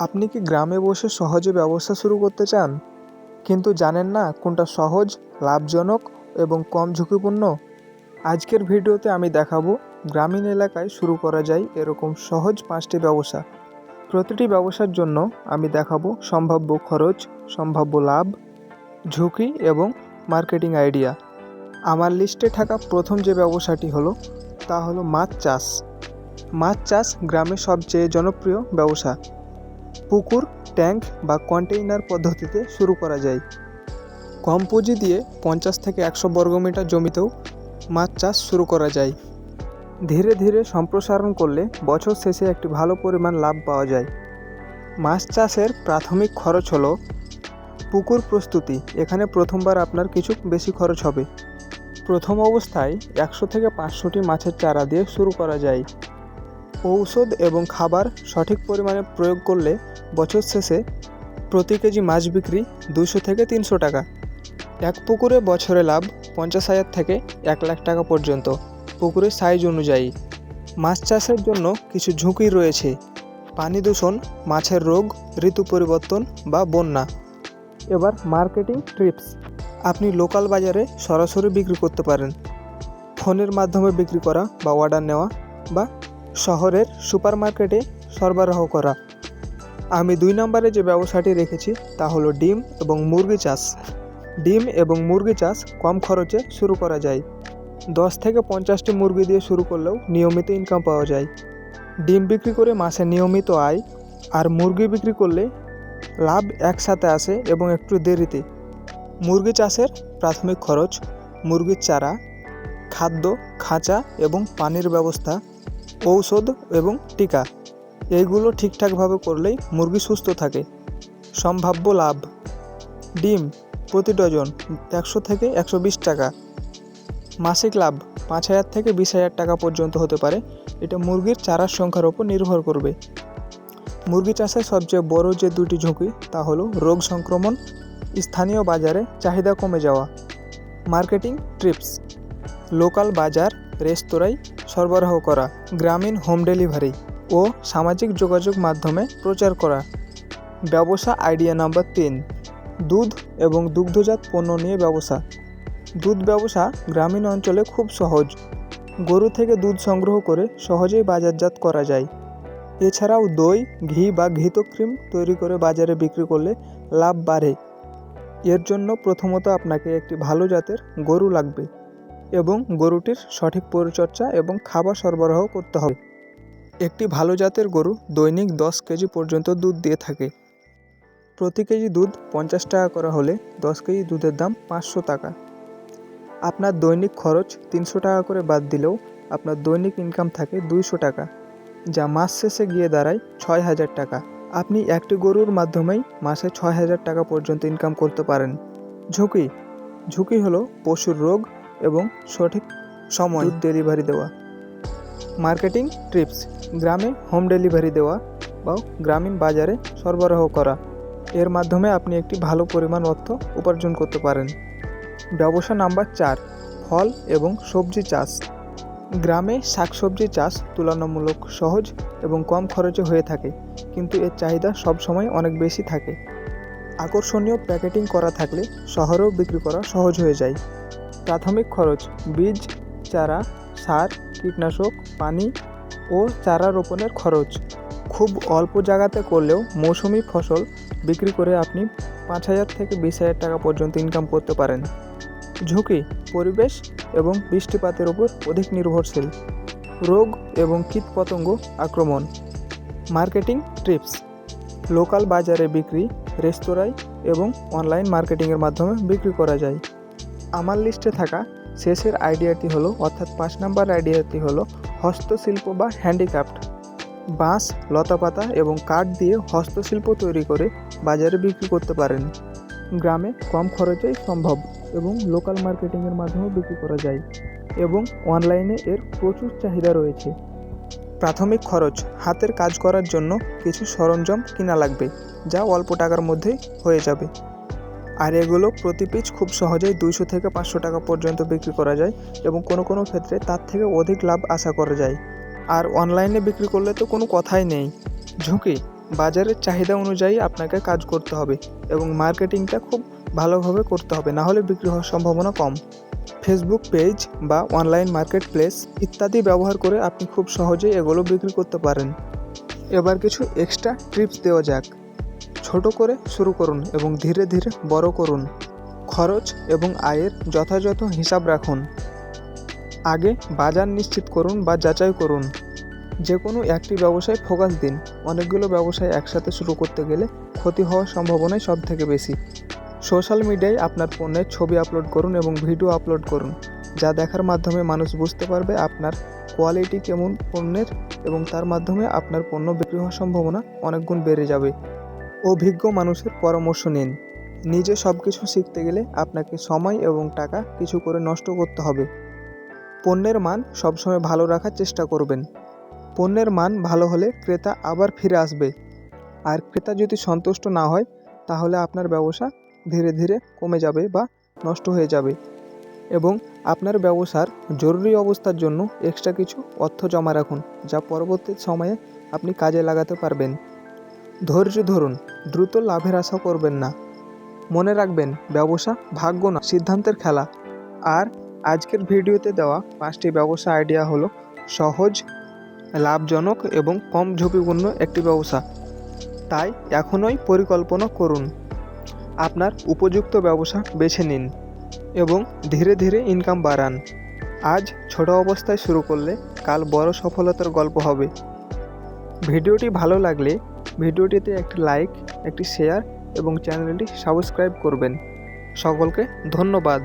আপনি কি গ্রামে বসে সহজে ব্যবসা শুরু করতে চান, কিন্তু জানেন না কোনটা সহজ, লাভজনক এবং কম ঝুঁকিপূর্ণ? আজকের ভিডিওতে আমি দেখাবো গ্রামীণ এলাকায় শুরু করা যায় এরকম সহজ 5টি ব্যবসা। প্রতিটি ব্যবসার জন্য আমি দেখাবো সম্ভাব্য খরচ, সম্ভাব্য লাভ, ঝুঁকি এবং মার্কেটিং আইডিয়া। আমার লিস্টে থাকা প্রথম যে ব্যবসাটি হলো তা হলো মাছ চাষ। মাছ চাষ গ্রামের সবচেয়ে জনপ্রিয় ব্যবসা। পুকুর, ট্যাঙ্ক বা কন্টেইনার পদ্ধতিতে শুরু করা যায়। কম পুঁজি দিয়ে 50 থেকে 100 বর্গমিটার জমিতেও মাছ চাষ শুরু করা যায়। ধীরে ধীরে সম্প্রসারণ করলে বছর শেষে একটি ভালো পরিমাণ লাভ পাওয়া যায়। মাছ চাষের প্রাথমিক খরচ হলো পুকুর প্রস্তুতি। এখানে প্রথমবার আপনার কিছু বেশি খরচ হবে। প্রথম অবস্থায় 100 থেকে 500টি মাছের চারা দিয়ে শুরু করা যায়। ঔষধ এবং খাবার সঠিক পরিমাণে প্রয়োগ করলে বছর শেষে প্রতি কেজি মাছ বিক্রি 200 থেকে 300 টাকা। এক পুকুরে বছরে লাভ 50,000 থেকে 1 লাখ টাকা পর্যন্ত, পুকুরের সাইজ অনুযায়ী। মাছ চাষের জন্য কিছু ঝুঁকি রয়েছে: পানি দূষণ, মাছের রোগ, ঋতু পরিবর্তন বা বন্যা। এবার মার্কেটিং টিপস। আপনি লোকাল বাজারে সরাসরি বিক্রি করতে পারেন, ফোনের মাধ্যমে বিক্রি করা বা অর্ডার নেওয়া, বা শহরের সুপারমার্কেটে সরবরাহ করা। আমি 2 নম্বরে যে ব্যবসাটি রেখেছি তা হলো ডিম এবং মুরগি চাষ। ডিম এবং মুরগি চাষ কম খরচে শুরু করা যায়। 10 থেকে 50টি মুরগি দিয়ে শুরু করলেও নিয়মিত ইনকাম পাওয়া যায়। ডিম বিক্রি করে মাসে নিয়মিত আয়, আর মুরগি বিক্রি করলে লাভ একসাথে আসে এবং একটু দেরিতে। মুরগি চাষের প্রাথমিক খরচ: মুরগির চারা, খাদ্য, খাঁচা এবং পানির ব্যবস্থা, ঔষধ এবং টিকা। এইগুলো ঠিকঠাকভাবে করলেই মুরগি সুস্থ থাকে। সম্ভাব্য লাভ: ডিম প্রতি ডজন 100 থেকে 120 টাকা। মাসিক লাভ 5,000 থেকে 20,000 টাকা পর্যন্ত হতে পারে। এটা মুরগির চারার সংখ্যার উপর নির্ভর করবে। মুরগি চাষের সবচেয়ে বড় যে 2টি ঝুঁকি তা হলো রোগ সংক্রমণ, স্থানীয় বাজারে চাহিদা কমে যাওয়া। মার্কেটিং টিপস: লোকাল বাজার, রেস্তোরাঁয় সরবরাহ করা, গ্রামীণ হোম ডেলিভারি ও সামাজিক যোগাযোগ মাধ্যমে প্রচার করা। ব্যবসা আইডিয়া নাম্বার 3: দুধ এবং দুগ্ধজাত পণ্য নিয়ে ব্যবসা। দুধ ব্যবসা গ্রামীণ অঞ্চলে খুব সহজ। গরু থেকে দুধ সংগ্রহ করে সহজেই বাজারজাত করা যায়। এছাড়াও দই, ঘি বা ঘিত ক্রিম তৈরি করে বাজারে বিক্রি করলে লাভ বাড়ে। এর জন্য প্রথমত আপনাকে একটি ভালো জাতের গরু লাগবে এবং গরুটির সঠিক পরিচর্যা এবং খাবার সরবরাহ করতে হবে। একটি ভালো জাতের গরু দৈনিক 10 কেজি পর্যন্ত দুধ দিয়ে থাকে। প্রতি কেজি দুধ 50 টাকা করা হলে 10 কেজি দুধের দাম 500 টাকা। আপনার দৈনিক খরচ 300 টাকা করে বাদ দিলেও আপনার দৈনিক ইনকাম থাকে 200 টাকা, যা মাস শেষে গিয়ে দাঁড়ায় 6,000 টাকা। আপনি একটি গরুর মাধ্যমেই মাসে 6,000 টাকা পর্যন্ত ইনকাম করতে পারেন। ঝুঁকি হলো পশুর রোগ এবং সঠিক সময় দুধ ডেলিভারি দেওয়া। মার্কেটিং টিপস: গ্রামে হোম ডেলিভারি দেওয়া বা গ্রামীণ বাজারে সরবরাহ করা। এর মাধ্যমে আপনি একটি ভালো পরিমাণ অর্থ উপার্জন করতে পারেন। ব্যবসা নাম্বার 4: ফল এবং সবজি চাষ। গ্রামে শাকসবজি চাষ তুলনামূলক সহজ এবং কম খরচে হয়ে থাকে, কিন্তু এর চাহিদা সবসময় অনেক বেশি থাকে। আকর্ষণীয় প্যাকেটিং করা থাকলে শহরেও বিক্রি করা সহজ হয়ে যায়। প্রাথমিক খরচ: বীজ, চারা, সার, কীটনাশক, পানি ও চারা রোপণের খরচ। খুব অল্প জায়গাতে করলেও মৌসুমি ফসল বিক্রি করে আপনি 5,000 থেকে 20,000 টাকা পর্যন্ত ইনকাম করতে পারেন। ঝুঁকি: পরিবেশ এবং বৃষ্টিপাতের উপর অধিক নির্ভরশীল। রোগ এবং কীটপতঙ্গ আক্রমণ। মার্কেটিং টিপস: লোকাল বাজারে বিক্রি, রেস্তোরাঁয় এবং অনলাইন মার্কেটিংয়ের মাধ্যমে বিক্রি করা যায়। আমার লিস্টে থাকা শেষের আইডিয়াটি হলো, অর্থাৎ 5 নম্বর আইডিয়াটি হলো হস্তশিল্প বা হ্যান্ডিক্রাফট। বাঁশ, লতাপাতা এবং কাঠ দিয়ে হস্তশিল্প তৈরি করে বাজারে বিক্রি করতে পারেন। গ্রামে কম খরচেই সম্ভব এবং লোকাল মার্কেটিংয়ের মাধ্যমে বিক্রি করা যায়, এবং অনলাইনে এর প্রচুর চাহিদা রয়েছে। প্রাথমিক খরচ: হাতের কাজ করার জন্য কিছু সরঞ্জাম কিনা লাগবে, যা অল্প টাকার মধ্যেই হয়ে যাবে। আর এগুলো প্রতি পিস খুব সহজেই 200 থেকে 500 টাকা পর্যন্ত বিক্রি করা যায় এবং কোনো ক্ষেত্রে তার থেকে অধিক লাভ আশা করা যায়। আর অনলাইনে বিক্রি করলে তো কোনো কথাই নেই। ঝুঁকি: বাজারের চাহিদা অনুযায়ী আপনাকে কাজ করতে হবে এবং মার্কেটিংটা খুব ভালোভাবে করতে হবে, না হলে বিক্রি হওয়ার সম্ভাবনা কম। ফেসবুক পেজ বা অনলাইন মার্কেট প্লেস ইত্যাদি ব্যবহার করে আপনি খুব সহজেই এগুলো বিক্রি করতে পারেন। এবার কিছু এক্সট্রা টিপস দেওয়া যাক। ছোট করে শুরু করুন এবং ধীরে ধীরে বড় করুন। খরচ এবং আয়ের যথাযথ হিসাব রাখুন। আগে বাজার নিশ্চিত করুন বা যাচাই করুন। যে কোনো একটি ব্যবসায় ফোকাস দিন। অনেকগুলো ব্যবসায় একসাথে শুরু করতে গেলে ক্ষতি হওয়ার সম্ভাবনাই সব থেকে বেশি। সোশ্যাল মিডিয়ায় আপনার পণ্যের ছবি আপলোড করুন এবং ভিডিও আপলোড করুন, যা দেখার মাধ্যমে মানুষ বুঝতে পারবে আপনার কোয়ালিটি কেমন পণ্যের, এবং তার মাধ্যমে আপনার পণ্য বিক্রি হওয়ার সম্ভাবনা অনেক গুণ বেড়ে যাবে। অভিজ্ঞ মানুষের পরামর্শ নিন। নিজে সব কিছু শিখতে গেলে আপনাকে সময় এবং টাকা কিছু করে নষ্ট করতে হবে। পণ্যের মান সবসময় ভালো রাখার চেষ্টা করবেন। পণ্যের মান ভালো হলে ক্রেতা আবার ফিরে আসবে, আর ক্রেতা যদি সন্তুষ্ট না হয় তাহলে আপনার ব্যবসা ধীরে ধীরে কমে যাবে বা নষ্ট হয়ে যাবে। এবং আপনার ব্যবসার জরুরি অবস্থার জন্য এক্সট্রা কিছু অর্থ জমা রাখুন, যা পরবর্তী সময়ে আপনি কাজে লাগাতে পারবেন। ধৈর্য ধরুন, দ্রুত লাভের আশা করবেন না। মনে রাখবেন, ব্যবসা ভাগ্য না, সিদ্ধান্তের খেলা। আর আজকের ভিডিওতে দেওয়া 5টি ব্যবসা আইডিয়া হলো সহজ, লাভজনক এবং কম ঝুঁকিপূর্ণ একটি ব্যবসা। তাই এখনই পরিকল্পনা করুন, আপনার উপযুক্ত ব্যবসা বেছে নিন এবং ধীরে ধীরে ইনকাম বাড়ান। আজ ছোট অবস্থায় শুরু করলে কাল বড় সফলতার গল্প হবে। ভিডিওটি ভালো লাগলে ভিডিওটিতে একটি লাইক, একটি শেয়ার এবং চ্যানেলটি সাবস্ক্রাইব করবেন। সকলকে ধন্যবাদ।